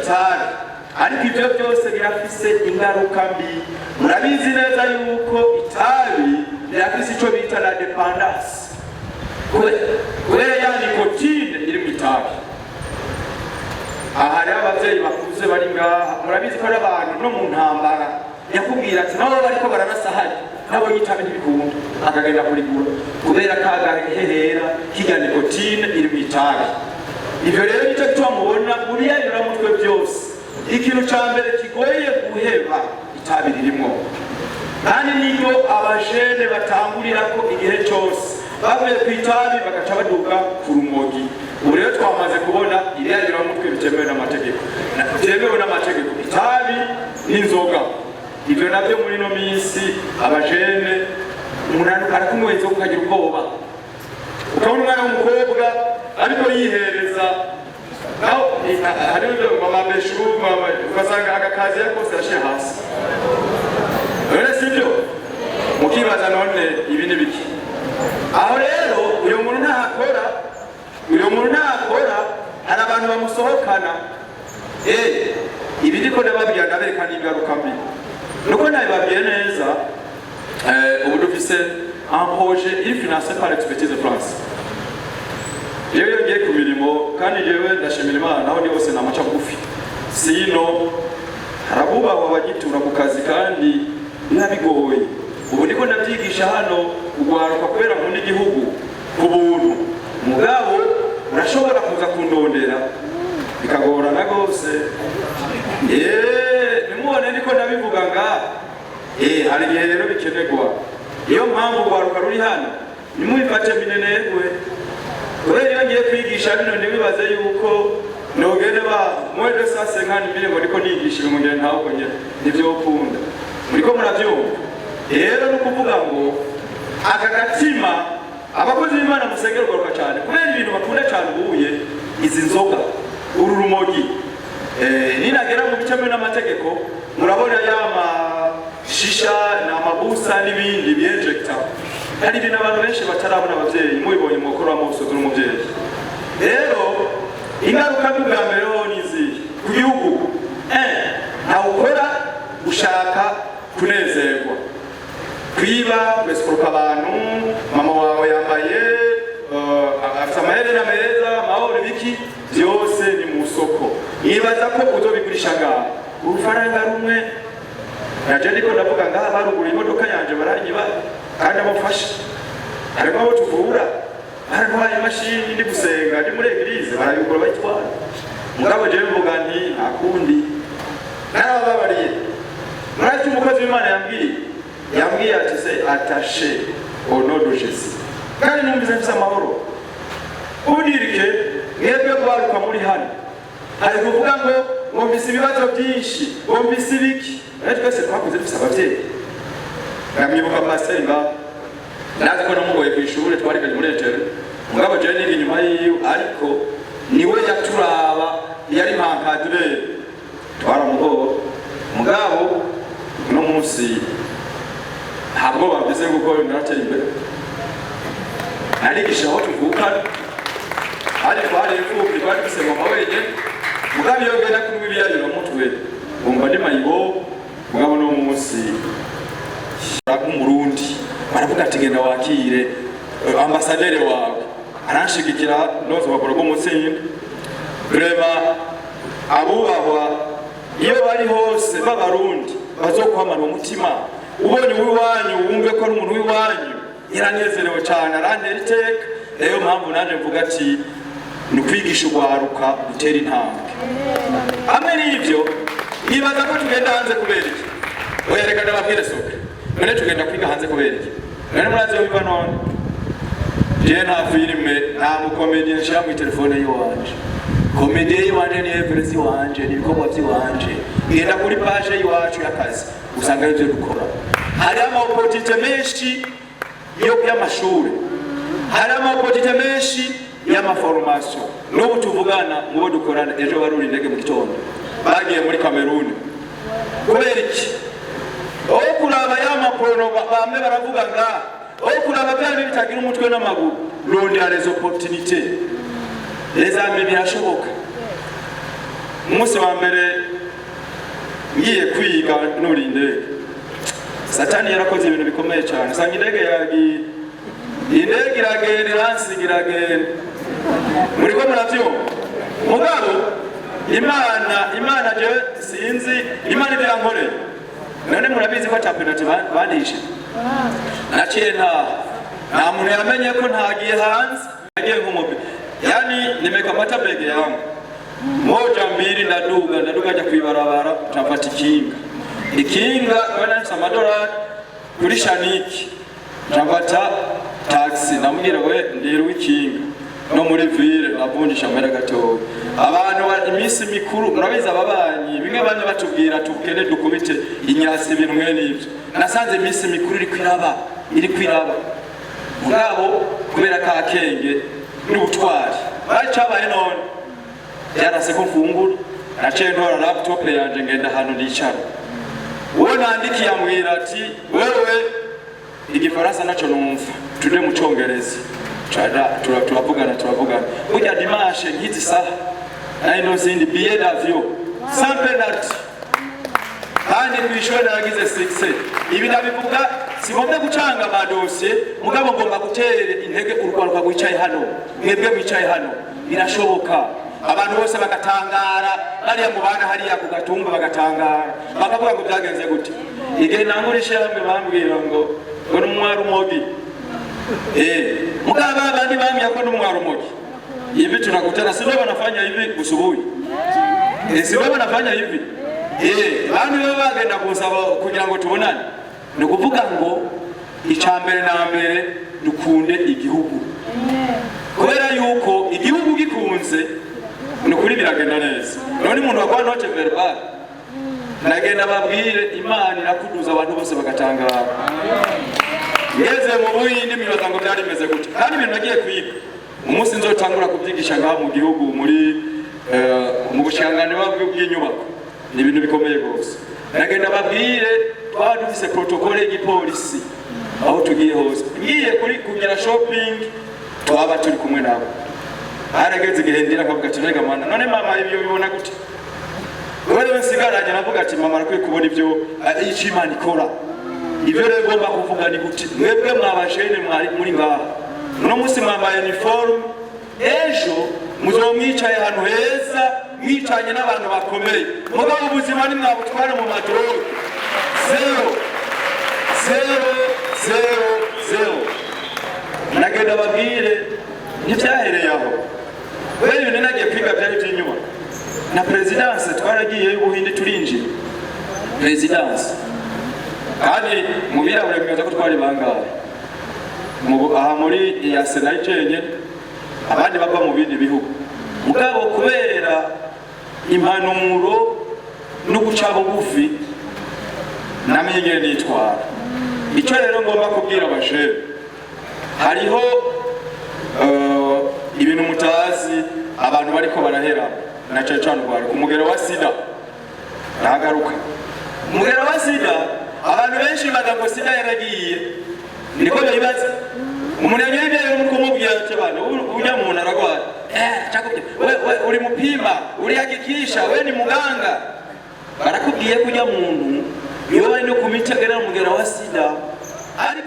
itabi ariko ibyo byose birafise ingaruka mbi murabizi neza yuko itabi birafise icyo bita la dependance kubera ya nikotine iri mu itabi aha rero ababyeyi bakuze bari ngaha murabizi ko n'abantu no mu ntambara yakubwira ati nabo bariko baranasahari nabo yitabe ntibikunda akagenda kurigura kubera kagahehera kirya nikotine iri mu itabi ivyo rero nicyo gituma mubona buriya biramutwe byose ikintu ca mbere kigoye guheba itabi ririmo kandi niyo abajene batangurirako igihe cyose bavuye ku itabi bagaca baduka ku rumogi ubu rero twamaze kubona iriya biramutwe bitemewe n'amategeko itabi n'inzoga ivyo navyo muri no minsi abajene umuntu arakunywa inzoga ukagira ubwoba ukabona umwana w'umukobwa ariko yihereza naho hari mama beshu ugasanga agakazi yakose yashiye hasi none sibyo mukibaza none ibi ni biki aho rero uyu muntu ntakora hari abantu bamusohokana ibi ndiko ndababwira ndaberekana ingaruka mbi nuko nabibabwiye neza ubu dufise un projet il financé par l'expertise de France yewe yongeye ku mirimo kandi yewe ndashimira Imana naho ni hose namaca bugufi sino harabubahwa bagitura ku kazi kandi bigoye ubu ndiko ndabyigisha hano ugwaruka kubera mu n'igihugu ku buntu mugabo urashobora kuza kundondera bikagorana gose nimubone ndiko ndabivuga ngaha hari igihe rero bikenerwa iyo mpamvu ugwaruka ruri hano nimubifate minenerwe kubera iyo ngiye kwigisha bino ntibibaze yuko nogende mwede sase nkani mbire ngo ndiko nigisha ibimugire ntaho kongera nivyo ukunda muriko muravyumva rero no kuvuga ngo aka gatima abakozi b'Imana musengerwa cyane kubera ibintu bakunda cyane ubuye izi nzoga uru rumogi ninagera mu bicamwe n'amategeko murabona yama shisha n'amabusa n'ibindi by'injector hari ibintu abantu benshi batarabona abavyeyi mubibonye mukoro wa musozo n'umuvyeyi rero ingaruka bwa mbere nizi ku gihugu ntawe ukora ushaka kunezerwa kwiba besikuruka abantu mama wawe yambaye afite amaherena meza mahoro biki byose ni mu soko yibaza ko uzobigurisha ngaha urufaranga rumwe naje ndiko ndavuga ngaha barugura imodoka yanje baranyiba kandi amufasha harimo abo tuvura barantwaye imashini ndi gusenga ndi muri eglise barayigura bayitwara mugabo jewe mvuga nti ntakundi narababariye murazi umukozi w'Imana yambwiye ati se attaché au nom de Jésus kandi numvise mfise amahoro udirike mwebwe gwaruka muri hano hari kuvuga ngo mwumvise ibibazo byinshi mwumvise ibiki twese twakuze dufise abavyeyi namwibuka pasteur ngaho nazi ko namugoye ku ishuri twariganye muri etere mugabo jewe niri inyuma yiwe ariko niwe yaturaba yari mpankadire twaramugoye mugabo no munsi ntabwo bavuze kuko narateye imbere narigisha aho tuvuka ariko hari imfubyi twari dufise mama wenye mugabo iyo ngenda kunywa ibiyariro mutwe wumva ndi mayibo mugabo no munsi umurundi baravuga ati genda wakire ambasaderi wawe aranshigikira nozo bakora ko mutsinda reba abubahwa iyo bari hose b'abarundi bazokwamana umutima ubonye uwiwanyu wumve ko ari umuntu w'iwanyu iranezerewe cyane arantera iteka rero mpamvu nanje mvuga ati ni ukwigisha ugwaruka gutera intambwe hamwe n'ibyo nibaza ko tugenda hanze kubera iki oya reka ndababwire soke none tugenda kwiga hanze kubera iki none murazi wiva none je nta filime nta mukomedian nshira mu telefone yiwanje komediye yiwanje ni everesi wanje ni ibikorwa by'iwanje genda kuri page yiwacu y'akazi usanga ibyo dukora hari amaopotite menshi yo y'amashuri hari amaopotite menshi y'amaformation n'ubu tuvugana mubo dukorana ejo baruri ndege mu gitondo bagiye muri Cameroon kubera iki aho kuraba y'amaporno bamwe baravuga ngaha aho kuraba kandi bitagira umutwe n'amaguru rondera les opportunités les amis birashoboka umunsi wa mbere ngiye kwiga nuri indege, satani yarakoze ibintu bikomeye cyane. Sanga indege yagiye, indege iragenda iransigira agenda, muriko muravyumva mugabo Imana jewe sinzi Imana irankorera. None murabizi ko chapenalty bandishe naciye nta muntu yamenye ko ntagiye hanze, nagiye nk'umubi, yani nimekamata bege yangu moja mbili ndaduga nja kwibarabara, nafata ikinga bana $100 kuri Shaniki, nafata taxi namubwira we ndiru ikinga no muri ville navundisha amera gatoya. Abantu imisi mikuru murabiza ababanyi bimwe bamwe batubwira tukene dukubite inyasi ibintu mwe nivyo, nasanze imisi mikuru iri kwiraba mugabo kubera ka kenge n'ubutwari bari cabaye none yarase ko mfungura naciye ntora laptop yanje ngenda hano ndicara. Uwo nandikiye amwira ati wewe igifaransa naco numva tuje mu Congereza turavugana burya dimanche nk'izi saha nari nozindi billet d'avion sans penalty kandi kwishwe nagize success. Ibi nabivuga sibombe gucanga amadosiye mugabo ngomba gutere intege urwaruka rwicaye hano, mwebwe mwicaye hano birashoboka. Abantu bose bagatangara bariya mu bana hariya ku Gatumba bagatangara bakavuga ngo byagenze gute. Igihe nangurishe hamwe bambwira ngo n'umwari umogi mugaba abandi bambia kwa n'umwari umogi hivi tunakutana, sio wanafanya hivi usubuhi, sio wanafanya hivi bandi baba bagenda gusaba kugira ngo tubonane. No kuvuga ngo icambere na mbere dukunde igihugu, kubera yuko igihugu gikunze nukuri biragenda neza. None umuntu wakwa note verbal nagenda babwire Imana irakuduza abantu bose bagatangara. Ngeze mu Buhindi mibaza ngo byari bimeze gute, kandi ibintu nagiye kwiga umunsi nzotangura kubyigisha ngaha mu gihugu muri mu bushangane bw'inyubako ni ibintu bikomeye gose. Nagenda babwire twaba dufise protocole y'igipolisi aho tugiye hose, ngiye kuri kugira shopping twaba turi kumwe nabo. Harageze igihe ndira akavuga ati rega mana none mama ibyo bibona gute, wewe nsigaranye navuga ati mama arakwiye kubona ibyo ico Imana ikora. Ibyo rero ngomba kuvuga ni gute, mwebwe mwabashene mwari muri ngaha no musi mwambaye uniform, ejo muzomwicaye ahantu heza mwicanye n'abantu bakomeye, mugabo ubuzima ni mwabutwara mu madroge 0. Nagenda babwire ntibyahereye aho, wewe ninagiye kwiga byari by'inyuma na presidence twaragiye y'Ubuhindi turinjira presidence, kandi mu birabure bigaza ko twari bangahe aha muri ya Senayicenye abandi bava mu bindi bihugu, mugabo kubera impanuro no guca bugufi namenye nitwara. Icyo rero ngomba kubwira abashehe, hariho ibintu mutazi abantu bariko barahera na cyane rwari ku mugero wa sida. Ndagaruka umugero wa sida, abantu benshi bagango sida yaragiye niko bibaza umuntu yanyibye kumubwira ati abantu ujya mu naragwa uri mupima uri hakikisha we ni muganga, barakubwiye kujya muntu iyo no kumitegera umugero wa sida ari